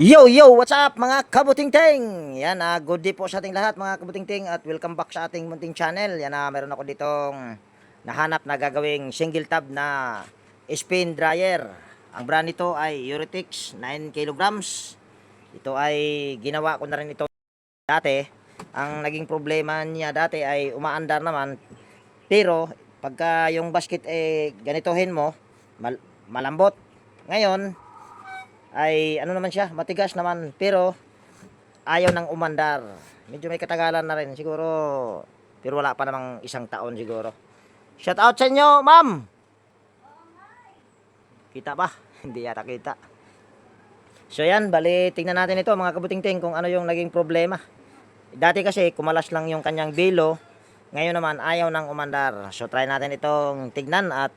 Yo, yo, what's up mga kabutingting? Yan, good day po sa ating lahat mga kabutingting at welcome back sa ating munting channel. Yan, meron ako ditong nahanap na gagawing single tab na spin dryer. Ang brand nito ay Euretix 9 kilograms. Ito ay ginawa ko na rin ito dati. Ang naging problema niya dati ay umaandar naman. Pero pagka yung basket ganitohin mo, malambot. Ngayon, ay ano naman siya, matigas naman pero ayaw nang umandar. Medyo may katagalan na rin siguro, pero wala pa namang isang taon siguro. Shout out sa inyo, ma'am. Kita ba? Hindi yata kita. So yan, bali tingnan natin ito mga kabutingting kung ano yung naging problema. Dati kasi kumalas lang yung kanyang bilo, ngayon naman ayaw nang umandar. So try natin itong tignan at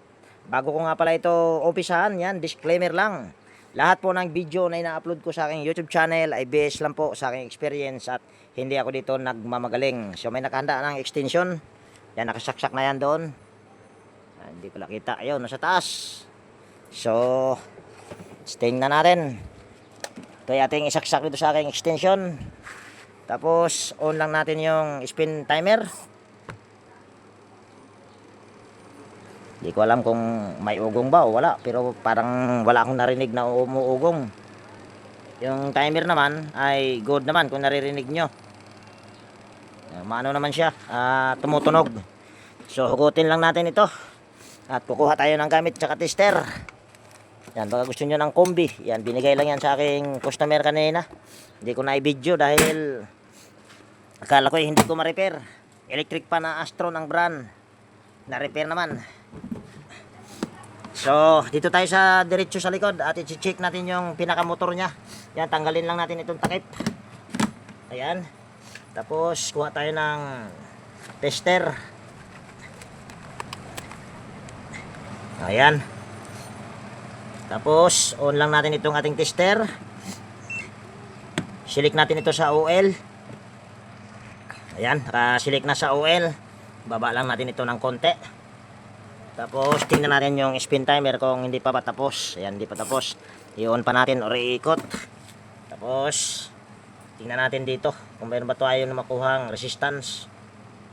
bago ko nga pala ito umpisahan, yan, disclaimer lang. Lahat po ng video na ina-upload ko sa aking YouTube channel ay based lang po sa aking experience at hindi ako dito nagmamagaling. So may nakahanda ng extension. Yan, nakasaksak na yan doon. Hindi ko nakita. Ayun, nasa taas. So, sting na natin. Ito yung ating isaksak dito sa aking extension. Tapos, on lang natin yung spin timer. Hindi ko alam kung may ugong ba o wala. Pero parang wala akong narinig na umuugong. Yung timer naman ay good naman kung naririnig nyo. Maano naman siya. Tumutunog. So hugutin lang natin ito. At kukuha tayo ng gamit tsaka tester. Yan, baka gusto nyo ng kombi. Yan, binigay lang yan sa aking customer kanina. Hindi ko na i-video dahil akala ko hindi ko ma-repair. Electric pa na Astron ang brand. Na-repair naman. So, dito tayo sa diretso sa likod at i-check natin yung pinakamotor niya. Yan, tanggalin lang natin itong takip. Ayan. Tapos, kuha tayo ng tester. Ayan. Tapos, on lang natin itong ating tester. Silik natin ito sa OL. Ayan, nakasilik na sa OL. Baba lang natin ito ng konti. Tapos tingnan natin yung spin timer kung hindi pa tapos. Ayan, hindi pa tapos. I-on pa natin or iikot. Tapos tingnan natin dito kung mayroon ba tayo na makuhang resistance.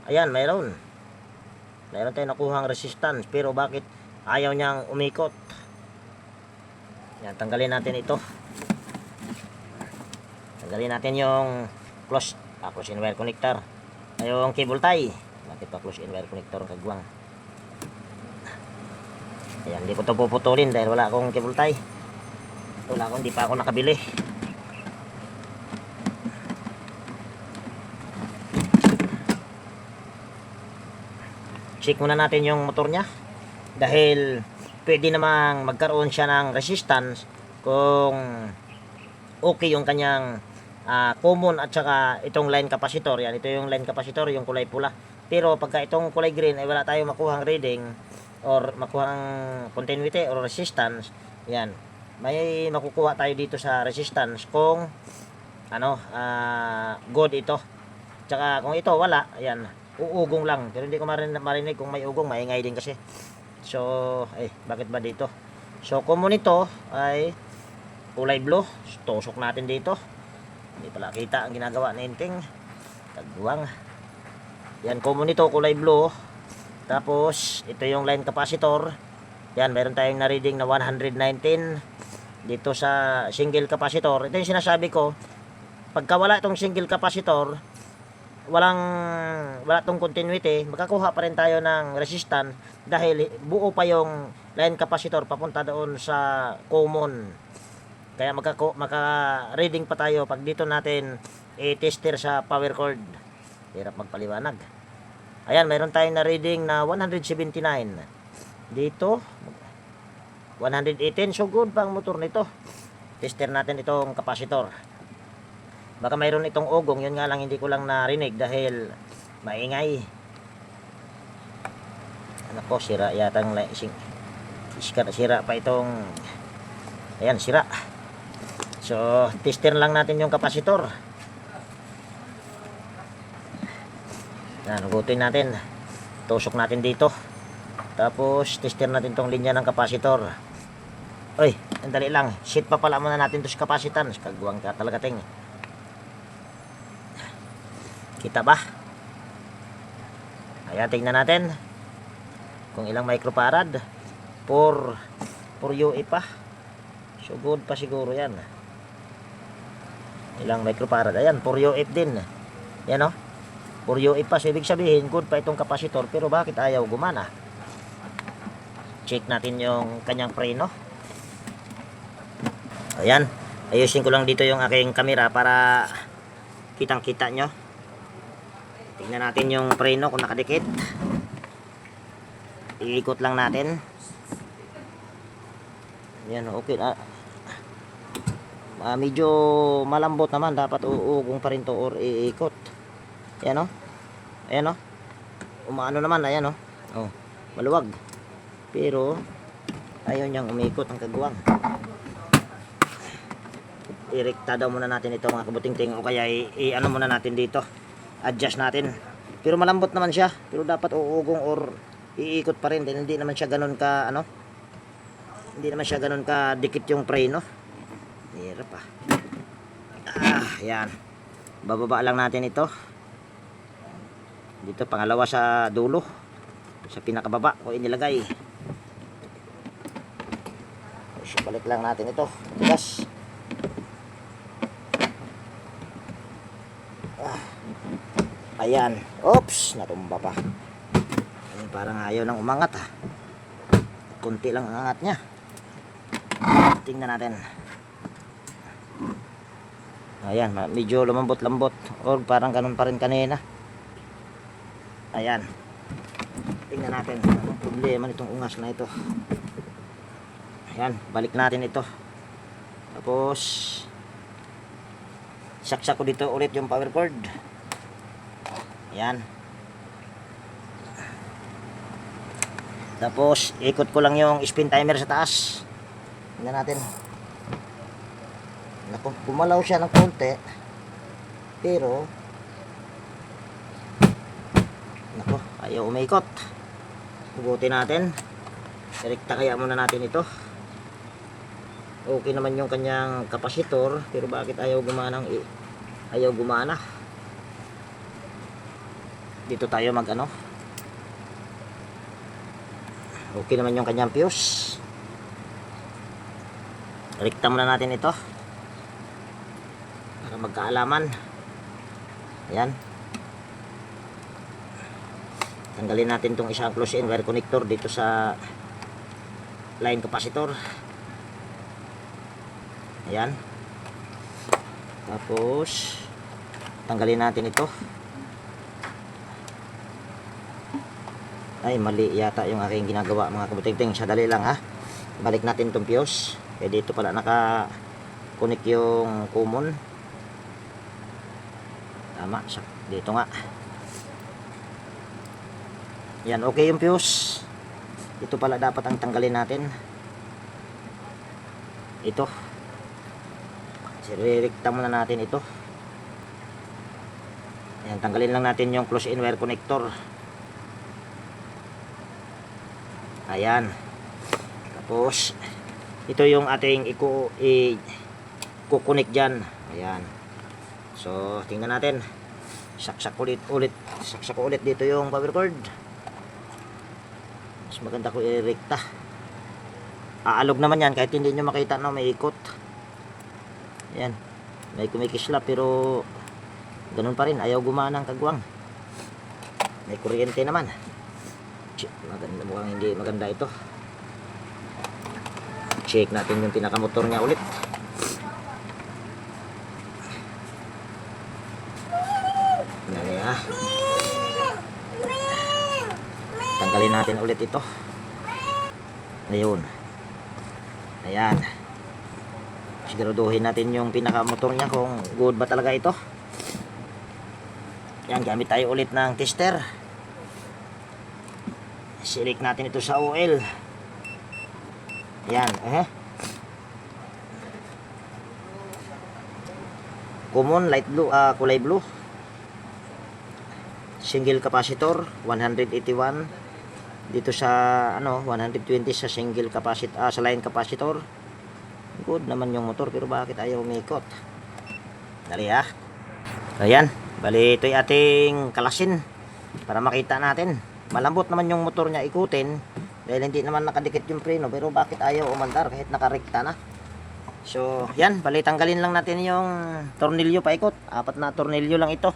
Ayan, mayroon. Mayroon tayong nakuhang resistance. Pero bakit ayaw niyang umikot? Ayan, tanggalin natin ito. Tanggalin natin yung close in wire connector. Yung cable tie. Bakit pa close in wire connector kagwang? Ayan, hindi ko ito puputulin dahil wala akong cable tie. Hindi pa ako nakabili. Check muna natin yung motor niya. Dahil pwede namang magkaroon siya ng resistance kung okay yung kanyang common at saka itong line capacitor. Yan, ito yung line capacitor, yung kulay pula. Pero pagka itong kulay green ay wala tayong makuhang reading or makuhang continuity or resistance, yan, may makukuha tayo dito sa resistance kung good ito. Tsaka kung ito wala, yan, uugong lang. Pero hindi ko marinig kung may ugong, maingay din kasi. So, bakit ba dito? So, common ito ay kulay blue. Tusok natin dito. Hindi pala kita ang ginagawa na inting. Tagbuwang. Yan, common ito, kulay blue. Tapos, ito yung line capacitor. Yan, meron tayong na-reading na 119 dito sa single capacitor. Ito yung sinasabi ko, pagka wala itong single capacitor, wala itong continuity, makakuha pa rin tayo ng resistance dahil buo pa yung line capacitor papunta doon sa common. Kaya maka-reading pa tayo pag dito natin i-tester sa power cord. Hirap magpaliwanag. Ayan, mayroon tayong na reading na 179. Dito 118. So good pa ang motor nito. Tester natin itong capacitor. Baka mayroon itong ugong, yun nga lang hindi ko lang narinig dahil maingay. Anak ko, sira yatang sira pa itong, ayan, sira. So tester lang natin yung capacitor. Yan, hugutin natin. Tusok natin dito. Tapos tester natin tong linya ng capacitor. Oy, andali lang. Shit pa pala muna natin to sa kapasitan. Kagwang ka talaga ting. Kita ba? Ayan, tingnan natin. Kung ilang microfarad. 4 UE pa. So good pa siguro yan. Ilang microfarad. Ayan, 4 UF din. Yan o. 4 UF pa. So ibig sabihin, good pa itong kapasitor. Pero bakit ayaw gumana? Check natin yung kanyang preno. Ayan. Ayusin ko lang dito yung aking camera para kitang kita nyo. Tingnan natin yung preno kung nakadikit. Iikot lang natin. Yan, okay. Medyo malambot naman. Dapat uugong pa rin to or iikot. Ayan o. Ayan o. Umaano naman. Ayan o. Oh, maluwag. Pero ayaw niyang umikot ang kagwang. Irekta daw muna natin ito mga kabuting-ting. O kaya i-ano muna natin dito. Adjust natin. Pero malambot naman siya. Pero dapat uugong or iikot pa rin. Hindi naman siya ganun ka ano. Hindi naman siya ganun ka dikit yung preno. Hirap pa. Yan. Bababa lang natin ito. Dito pangalawa sa dulo. Sa pinakababa ko inilagay. So, balik lang natin ito. Tigas. Ayan. Oops, natumba pa. Ayan, parang ayaw nang umangat ha. Kunti lang ang angat niya. Tingnan natin. Ayan, medyo lumambot-lambot. O parang ganun pa rin kanina. Ayan. Tingnan natin. Anong problema nitong ungas na ito. Ayan, balik natin ito. Tapos saksak ko dito ulit yung power cord. Ayan. Tapos ikot ko lang yung spin timer sa taas. Tingnan natin. Naku, pumalaw siya ng konti. Pero naku, ayaw umikot. Hugutin natin. Direkta kaya muna natin ito. Okay naman yung kanyang kapasitor, pero bakit ayaw gumanang ayaw gumana? Dito tayo mag ano. Okay naman yung kanyang fuse. Rekta muna natin ito para magkaalaman. Ayan. Tanggalin natin itong isang close-in wire connector dito sa line capacitor. Ayan. Tapos tanggalin natin ito. Ay, mali yata yung aking ginagawa mga kabuting-ting. Sadali lang ha. Balik natin itong fuse. Kaya dito pala naka-connect yung common. Tama. Dito nga. Yan, okay yung fuse. Ito pala dapat ang tanggalin natin. Ito. Sirekta muna natin ito. Yan, tanggalin lang natin yung close-in wire connector. Ayan. Tapos ito yung ating i-connect dyan. Ayan. So tingnan natin. Saksak ulit. Saksak ulit dito yung power cord. Mas maganda ko i-rekta. Aalog naman yan kahit hindi nyo makita na may ikot. Ayan. May kumikislap pero ganun pa rin. Ayaw gumana ang kagwang. May kuryente naman. Maganda, mukhang hindi maganda ito. Check natin yung pinakamotor niya ulit. Dali ha. Tanggalin natin ulit ito. Ayun. Ayan. Siguraduhin natin yung pinakamotor niya kung good ba talaga ito. Yan, gamit tayo ulit ng tester. Select natin ito sa OL. Yan, common light blue, kulay blue. Single capacitor 181 dito sa 120 sa single capacitor, sa line capacitor. Good naman yung motor, pero bakit ayaw umikot? Dali ha. Ayan, bali ito'y ating kalasin para makita natin. Malambot naman yung motor niya ikutin dahil hindi naman nakadikit yung preno, pero bakit ayaw umandar kahit nakarekta na? So, yan, bali tanggalin lang natin yung tornilyo paikot. 4 na tornilyo lang ito.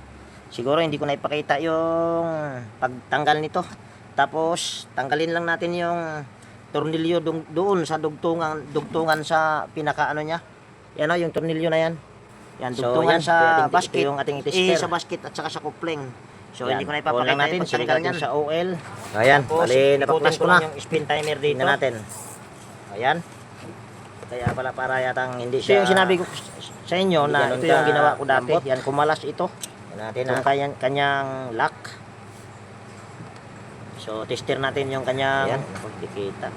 Siguro hindi ko na ipakita yung pagtanggal nito. Tapos, tanggalin lang natin yung tornilyo doon sa dugtungan sa pinakaano niya. Yan o, yung tornilyo na yan. Yan, dugtungan sa basket. Yung ating tester. Sa basket at saka sa kupling. So, yan, hindi ko na ipapakita natin. Pagtanggal niyan sa OL. Ayan, bali, napaklas ko na yung spin timer dito. Tingnan natin. Ayan. Kaya pala para yatang hindi siya. Yung sinabi ko sa inyo na ito yung ginawa ko dati. Yan, kumalas ito. Yan natin ang kanyang lock. So, tester natin yung kanyang, kita.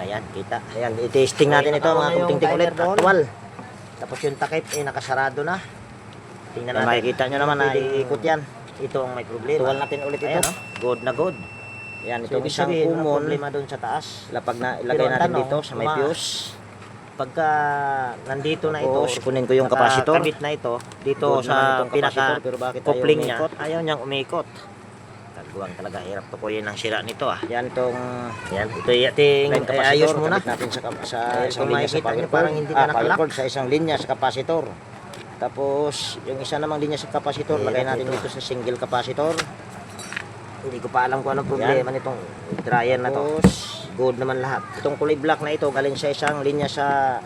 Ayan, kita. Ayan, i-testing natin ito mga kunting ulit. Actual. Tapos yung takip, nakasarado na. Tingnan natin. Makikita nyo naman na iikot yan. Ito ang may problema. Tuwal natin ulit ito. Ayan, good na good. Ayan, itong isang common. Problema doon sa taas. Lapag na ilagay natin dito sa may fuse. Pagka nandito na ito, kunin ko yung capacitor. Nakakabit na ito. Dito sa pinaka-coupling niya. Ayaw niyang umikot. Kagawang talaga, hirap to kunin ang sira nito ah. Yan tong, yan, ito yating ayos muna. Natin sa isang linya sa power cord. Parang hindi na nakalock sa isang linya sa capacitor. Tapos, yung isa namang linya sa capacitor, lagay natin dito sa single capacitor. Hindi ko pa alam kung anong problema nitong dryer na to. Good naman lahat. Itong kulay black na ito, galing sa isang linya sa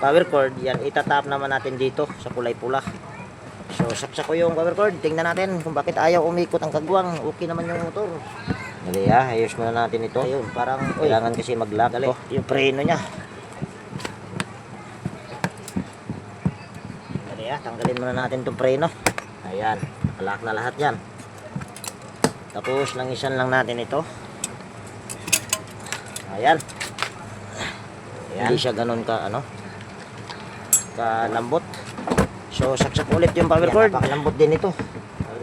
power cord. Yan, itatap naman natin dito sa kulay pula. So, saksak ko yung power cord. Tingnan natin kung bakit ayaw umikot ang kagwang. Okay naman yung motor. Dali ha, ayos muna natin ito. Ayun, parang kailangan kasi mag-lock to. Yung preno niya. Dali ha, tanggalin muna natin itong preno. Ayan, lock na lahat yan. Tapos, langisan lang natin ito. Ayan. Hindi siya ganun ka, kalambot. So, saksak ulit yung power cord. Napakalambot din ito.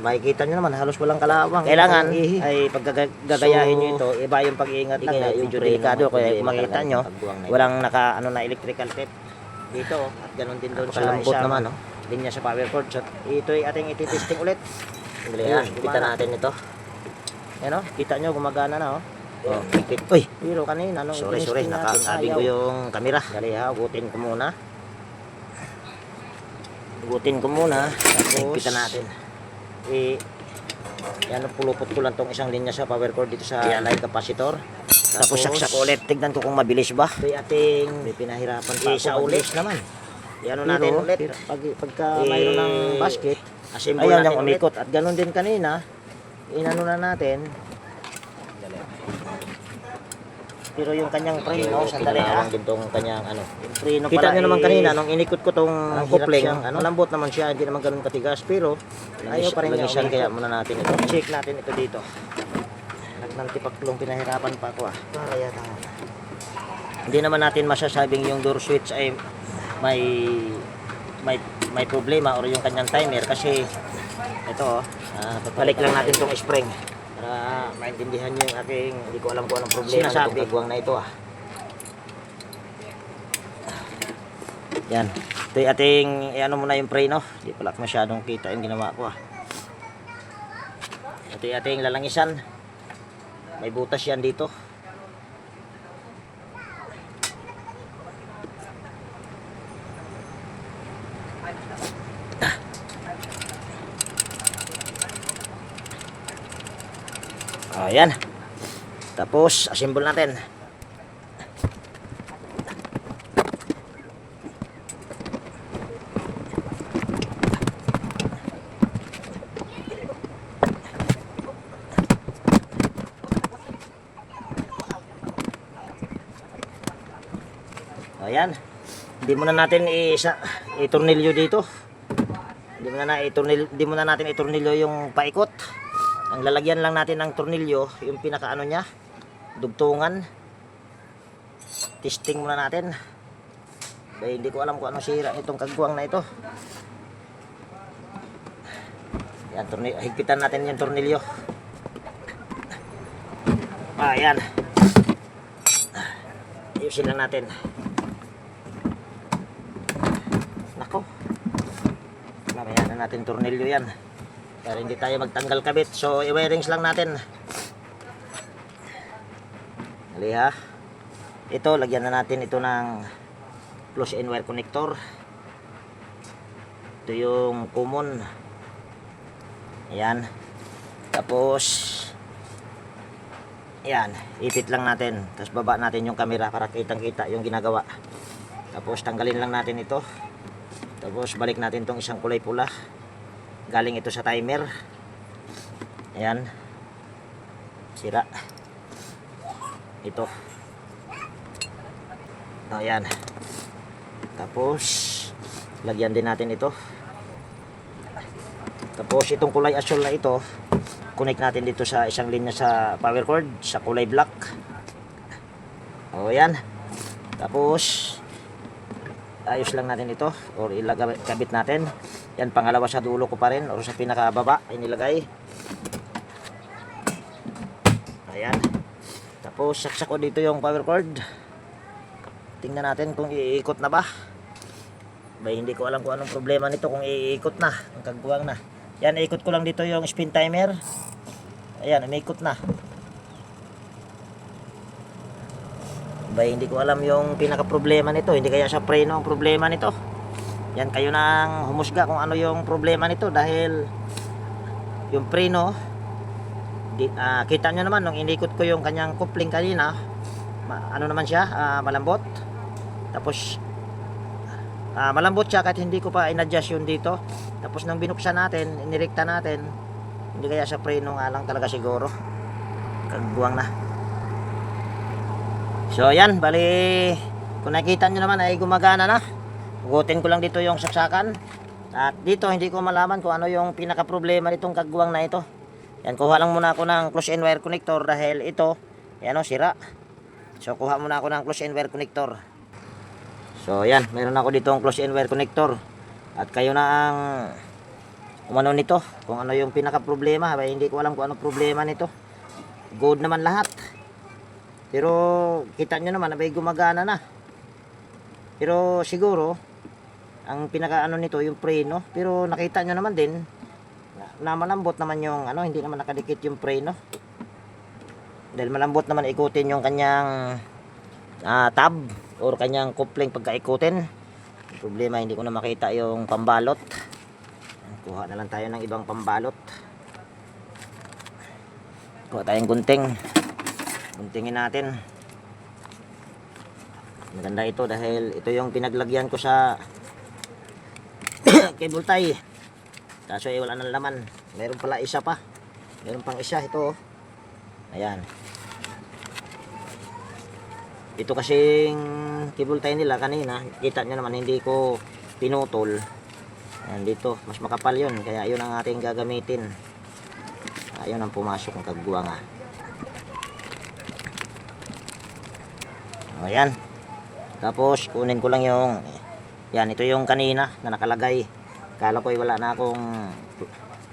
Makikita nyo naman, halos walang kalawang. Kailangan ay pagkagagayahin nyo ito, iba yung pag-iingat lang na medyo delikado. Kaya makita nyo, walang na electrical tape dito. At ganun din doon sa isang linya sa power cord. So, ito ay ating ititesting ulit. Kita natin ito. Yan kita nyo, gumagana na higpit. Uy, pero kanina sorry, nakasabi ko yung camera. Dali ha, ugutin ko muna. Tapos higpitan natin. Yan, pulupot ko lang tong isang linya sa power cord dito sa line capacitor. Tapos saksak ulit. Tignan ko kung mabilis ba. Ito yung ating pinahirapan pa isa ulit naman. Yan natin ulit. Pagka mayroon ng basket, ayan yung umikot. At ganun din kanina, inano na natin. Pero yung kanyang preno, sandali itong kanyang preno pala. Kita nyo naman kanina, nung inikot ko tong coupling, malambot naman siya, hindi naman ganun katigas. Pero, ayaw pa rin niya kaya muna natin ito. Check natin ito dito. Nagnantipaklong pinahirapan pa ako Kaya hindi naman natin masasabing yung door switch ay may problema or yung kanyang timer kasi ito balik lang natin tong spring. Para maintindihan nyo yung aking, hindi ko alam kung anong problema itong kagwang na ito Yan. Ito yung ating, muna yung preno. Hindi pala masyadong kita yung ginawa ko Ito yung ating lalangisan. May butas yan dito. Ayan. Tapos, assemble natin. Ayan. Hindi muna natin itornilyo dito. Hindi muna natin itornilyo yung paikot. Ang lalagyan lang natin ng tornilyo, yung pinakaano niya, dugtungan. Testing muna natin. Dahil hindi ko alam kung anong sira nitong kagwang na ito. Yan, higpitan natin yung tornilyo. Ayan. Ayusin lang natin. na natin tornilyo yan. Para hindi tayo magtanggal kabit. So, i-wirings lang natin. Dali ha. Ito, lagyan na natin ito ng close in wire connector. Ito yung common. Ayan. Tapos, ayan, ipit lang natin. Tapos baba natin yung camera para kitang-kita yung ginagawa. Tapos tanggalin lang natin ito. Tapos balik natin tong isang kulay pula. Galing ito sa timer. Ayan. Sira. Ito. Ayan. Tapos lagyan din natin ito. Tapos itong kulay asul na ito, connect natin dito sa isang linya sa power cord sa kulay black. O yan. Tapos ayos lang natin ito or ilagabit natin. Yan, pangalawa sa dulo ko pa rin or sa pinakababa ay nilagay. Ayan. Tapos saksak ko dito yung power cord. Tingnan natin kung iikot na ba. Bay, hindi ko alam kung anong problema nito, kung iikot na, ang kagbuwang na. Yan, ikot ko lang dito yung spin timer. Ayan, umiikot na. Bay, hindi ko alam yung pinaka problema nito. Hindi kaya sa preno ang problema nito. Yan, kayo nang humusga kung ano yung problema nito. Dahil yung preno, kita nyo naman nung inikot ko yung kanyang coupling kanina, ano naman siya, malambot. Tapos malambot siya kahit hindi ko pa in-adjust yun dito. Tapos nang binuksan natin, inirekta natin, hindi kaya sa preno nga lang talaga siguro. Kagbuwang na. So yan, bali kung nakita nyo naman ay gumagana na. Hugutin ko lang dito yung saksakan. At dito hindi ko malaman kung ano yung pinaka problema nitong kagbuwang na ito. Yan, kuha lang muna ako ng close end wire connector dahil ito, yan o, sira. So kuha muna ako ng close end wire connector. So yan, meron ako dito ang close end wire connector. At kayo na ang umano nito, kung ano yung pinaka problema. Hindi ko alam kung ano problema nito. Good naman lahat. Pero kita nyo naman, gumagana na. Pero siguro ang pinaka ano nito yung preno. Pero nakita nyo naman din na malambot naman yung ano, hindi naman nakadikit yung preno. Dahil malambot naman ikutin yung kanyang tab or kanyang coupling pagka ikutin. Problema, hindi ko na makita yung pambalot. Kuha na lang tayo ng ibang pambalot. Kuha tayong gunting. Guntingin natin. Maganda ito dahil ito yung pinaglagyan ko sa cable tie. Kaso wala nang laman. Meron pala isa pa. Meron pang isa ito. Ayan. Ito kasing cable tie nila kanina, kita nyo naman hindi ko pinutol. Ayan, dito mas makapal yun, kaya yun ang ating gagamitin. Ayun ang pumasok ng kagbuwang. Ayan. Tapos kunin ko lang yung yan, ito yung kanina na nakalagay. Kala ko wala na akong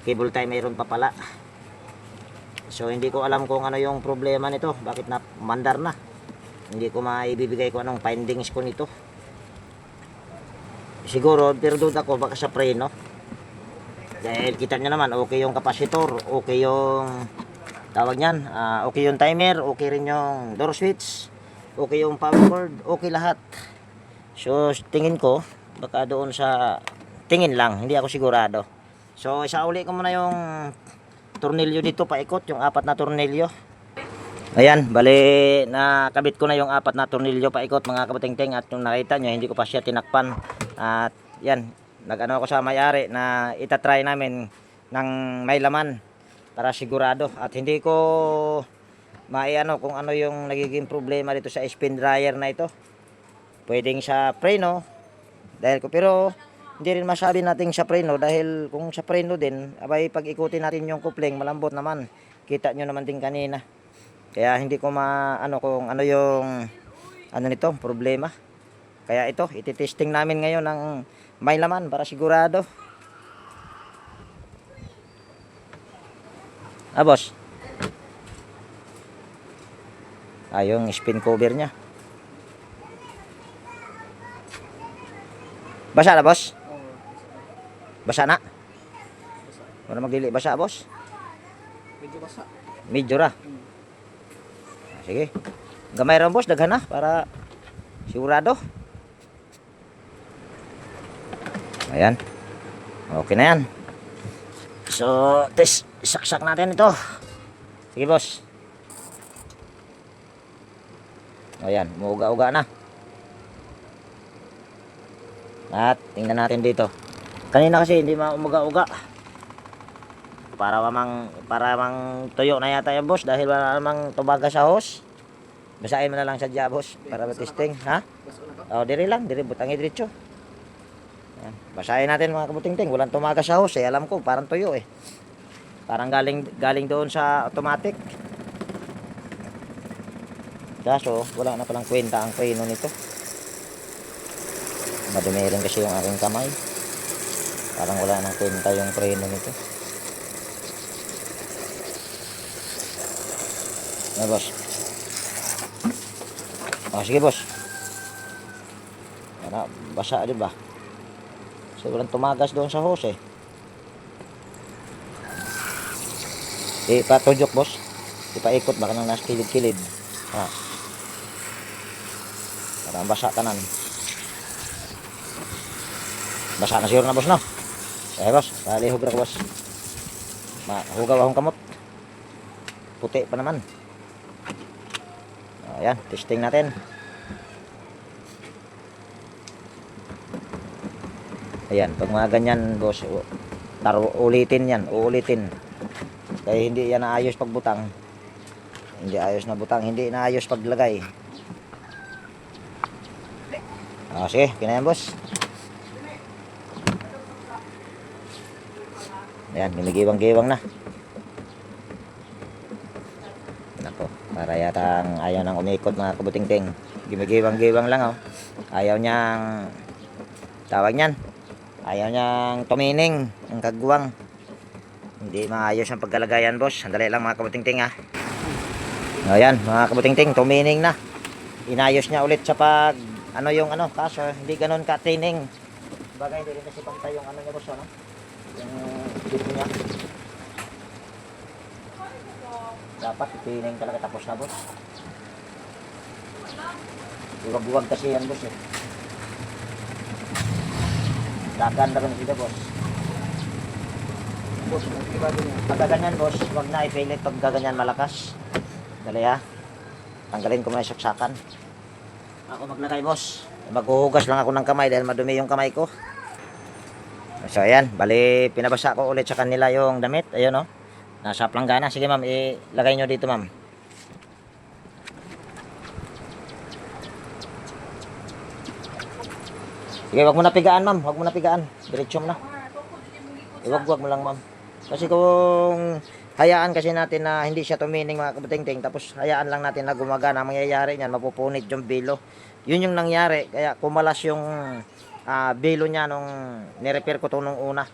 cable tie, mayroon pa pala. So hindi ko alam kung ano yung problema nito, bakit na mandar na. Hindi ko maibibigay ko anong findings ko nito. Siguro, pero doon ako baka sa preno. Dahil kita nyo naman, okay yung kapasitor, okay yung tawag nyan, okay yung timer, okay rin yung door switch, okay yung power cord, okay lahat. So, tingin ko, baka doon sa tingin lang, hindi ako sigurado. So, isauli ko muna yung tornilyo dito, paikot, yung 4 na tornilyo. Ayan, bali nakabit ko na yung 4 na tornilyo paikot mga kabuting-ting. At yung nakita nyo, hindi ko pa siya tinakpan. At yan, nag-ano ako sa may-ari na itatry namin ng may laman para sigurado. At hindi ko maiano kung ano yung nagiging problema dito sa spin dryer na ito. Pwedeng sa preno, dahil ko, pero hindi rin masabi natin sa preno dahil kung sa preno din, abay pag ikutin natin yung coupling, malambot naman. Kita nyo naman din kanina. Kaya hindi ko maano kung ano yung ano nito, problema. Kaya ito, ititesting namin ngayon ng may laman para sigurado. Boss. Yung spin cover niya. Basa na, boss? Basa na? Para magdili basa, boss. Medyo basa. Medyo ra. Sige. Gamay ra, boss, daghan na para sigurado. Ayan. Okay na yan. So, saksak natin ito. Sige, boss. Ayan, umuuga-uga na. At tingnan natin dito. Kanina kasi hindi umuga-uga. Para mang tuyo na yata yung boss dahil wala namang tubaga sa hose. Basahin mo na lang sadya, boss, para matesting, ha? Oh, diri lang, diri butangi diretso. Ayan. Basahin natin mga kabuting-ting. Walang tumaga sa hose, eh. Alam ko, parang tuyo eh. Parang galing doon sa automatic. Kaso, wala na palang kwenta ang preno nito. Madumi rin kasi yung aking kamay. Parang wala nang kwenta yung preno nito. Na, boss. Oh, sige, boss. Para basa, di ba? So, walang tumagas doon sa hose eh. Ipatujok, boss. Ipaikot, baka nang nasa kilid-kilid. Ha. Para basa tanan. Basa na siguro na, boss, no? Eh, boss. Palihog na ko, boss. Mahugaw akong kamot. Puti pa naman. Ayan, testing natin. Ayan, pag mga ganyan, boss, ulitin yan, uulitin. Kaya hindi yan naayos pagbutang. Hindi ayos na butang, hindi naayos paglagay. Sige, kinayan, boss. Ayan, gimigiwang-giwang na. Nako, para yatang ayaw nang umikot mga kabuting-ting. Gimigiwang-giwang lang, oh. Ayaw niyang tawag niyan. Ayaw niyang tumining ang kagwang. Hindi maayos ang pagkalagayan, boss. Sandali lang mga kabuting-ting, ha. Ayan, mga kabuting-ting, tumining na. Inayos niya ulit sa pag kaso hindi ganoon ka-tining. Bagay hindi rin kasi pantay yung niya, boss, ano? Yung dito niya. Dapat itining talaga tapos na, boss. Buwag-buwag kasi yan, boss, eh. Dagan na rin sila, boss. Boss, pag gaganyan, boss, wag na ipilit pag gaganyan malakas. Dali, ha. Tanggalin ko muna yung saksakan. Ako maglagay, boss. Maghuhugas lang ako ng kamay dahil madumi yung kamay ko. So, ayan. Bali, pinabasa ko ulit sa kanila yung damit. Ayun, oh. Nasa planggana. Sige, ma'am. Ilagay nyo dito, ma'am. Sige, wag mo na pigaan, ma'am. Wag mo na pigaan. Diretso mo na. Iwag-wag mo lang, ma'am. Kasi kung hayaan kasi natin na hindi siya tumining mga kabuting-ting, tapos hayaan lang natin na gumagana, mangyayari niyan, mapupunit yung bilo. Yun yung nangyari. Kaya kumalas yung bilo niya nung nirepair ko to nung una.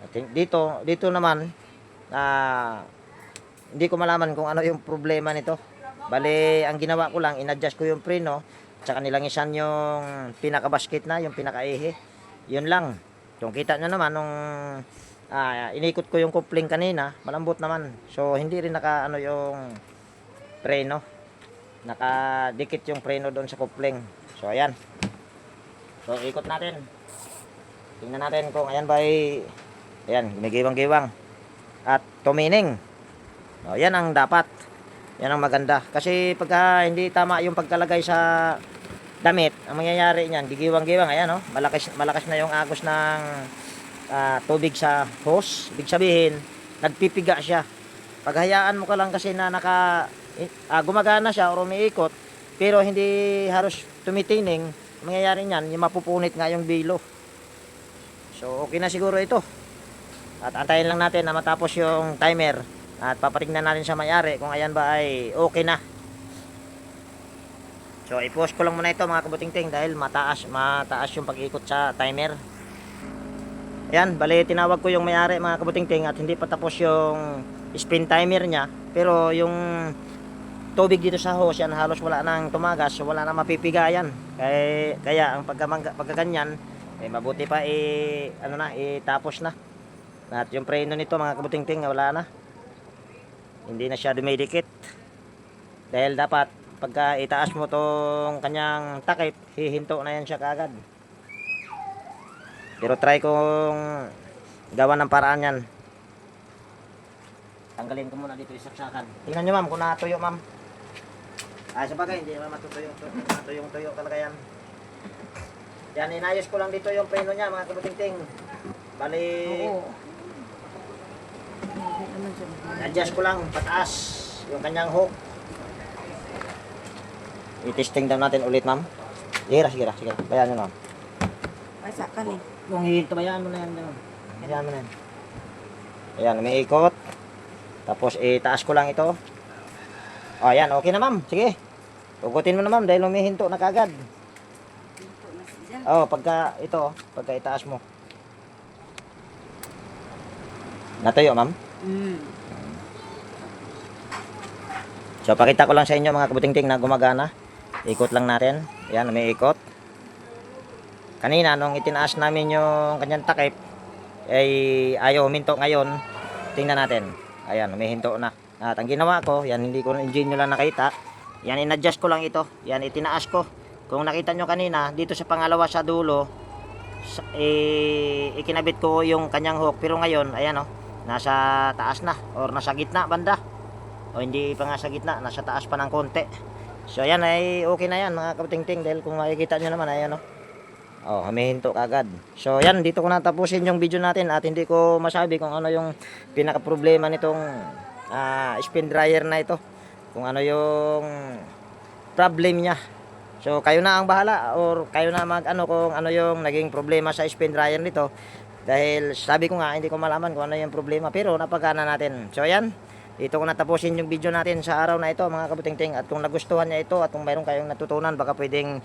At dito naman, hindi ko malaman kung ano yung problema nito. Bale, ang ginawa ko lang, inadjust ko yung preno, tsaka nilangisan yung pinaka-basket na, yung pinaka-ehe. Yun lang. Yung kita nyo naman, nung inikot ko yung coupling kanina, malambot naman. So, hindi rin yung preno. Nakadikit yung preno doon sa coupling. So, ayan. So, ikot natin. Tingnan natin kung ayan ba ayan, gumigiwang-giwang. At tumining. O, yan ang dapat. Yan ang maganda. Kasi pagka hindi tama yung pagkalagay sa damit, ang mangyayari niyan, gigiwang-giwang. Ayan, oh, malakas na yung agos ng tubig sa hose. Ibig sabihin, nagpipiga siya. Paghayaan mo ka lang kasi na gumagana siya o umiikot, pero hindi halos tumitining, mangyayari niyan, yung mapupunit nga yung bilo. So, okay na siguro ito. At antayin lang natin na matapos yung timer. At papatingnan natin sa may-ari kung ayan ba ay okay na. So, i-post ko lang muna ito mga kabuting-ting dahil mataas yung pag-ikot sa timer. Ayan, bali tinawag ko yung may-ari mga kabuting-ting at hindi pa tapos yung spin timer niya. Pero yung tubig dito sa hose yan halos wala nang tumagas, so wala nang mapipigayan. Kaya ang pagkaganyan, mabuti pa itapos na. At yung preno nito mga kabuting-ting, wala na. Hindi na siya dumidikit. Dahil dapat pagka itaas mo tong kanyang takip, hihinto na yan siya kaagad. Pero try kong gawa ng paraan yan. Tanggalin ko muna dito isaksakan. Tingnan nyo ma'am kung natuyo ma'am. Ay sa bagay, hindi naman matutuyong-tuyo talaga yan. Yan, inayos ko lang dito yung preno niya mga kabuting-ting. Bali, Oo. Hindi naman siya. adjust ko lang pataas yung kanyang hook. I-testing daw natin ulit ma'am. Sige. Bayaan nyo ma'am. Ay, sakan eh. Kung hihinto, bayaan mo na yan. Bayaan mo na yan. Ayan, may ikot. Tapos itaas ko lang ito. O, ayan, okay na ma'am. Sige. Tugutin mo na ma'am dahil humihinto na kagad. Ito na siya. Oh, pagka itaas mo. Natuyo ma'am. So, pakita ko lang sa inyo mga kabuting-ting na gumagana. Ikot lang natin. Ayan, may ikot. Kanina, nung itinaas namin yung kanyang takip, ay ayaw huminto ngayon. Tingnan natin. Ayan, may hinto na. At ang ginawa ko, yan, hindi ko engine nyo lang nakita. Yan, in-adjust ko lang ito. Yan, itinaas ko. Kung nakita nyo kanina, dito sa pangalawa sa dulo, ikinabit ko yung kanyang hook. Pero ngayon, ayan o, nasa taas na. Or nasa gitna, banda. O hindi pa nga sa gitna, nasa taas pa ng konti. So yan ay okay na yan mga kabuting-ting. Dahil kung makikita nyo naman, ayan o. Oh, humihinto kagad. So yan, dito ko natapusin yung video natin at hindi ko masabi kung ano yung pinaka problema nitong spin dryer na ito. Kung ano yung problem niya. So kayo na ang bahala or kayo na kung ano yung naging problema sa spin dryer nito. Dahil sabi ko nga hindi ko malaman kung ano yung problema pero napagana natin. So yan, dito ko natapusin yung video natin sa araw na ito mga kabuting-ting. At kung nagustuhan niya ito at kung mayroon kayong natutunan, baka pwedeng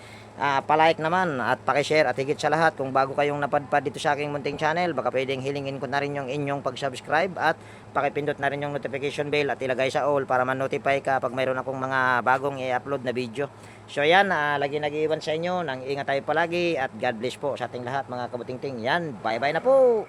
palike naman at pakishare. At higit sa lahat, kung bago kayong napadpad dito sa aking munting channel, baka pwedeng hilingin ko na rin yung inyong pag-subscribe at pakipindot na rin yung notification bell at ilagay sa all para ma-notify ka pag mayroon akong mga bagong i-upload na video. So yan, lagi nag-iwan sa inyo, nang ingat tayo palagi at God bless po sa ating lahat mga kabuting-ting. Yan, bye bye na po!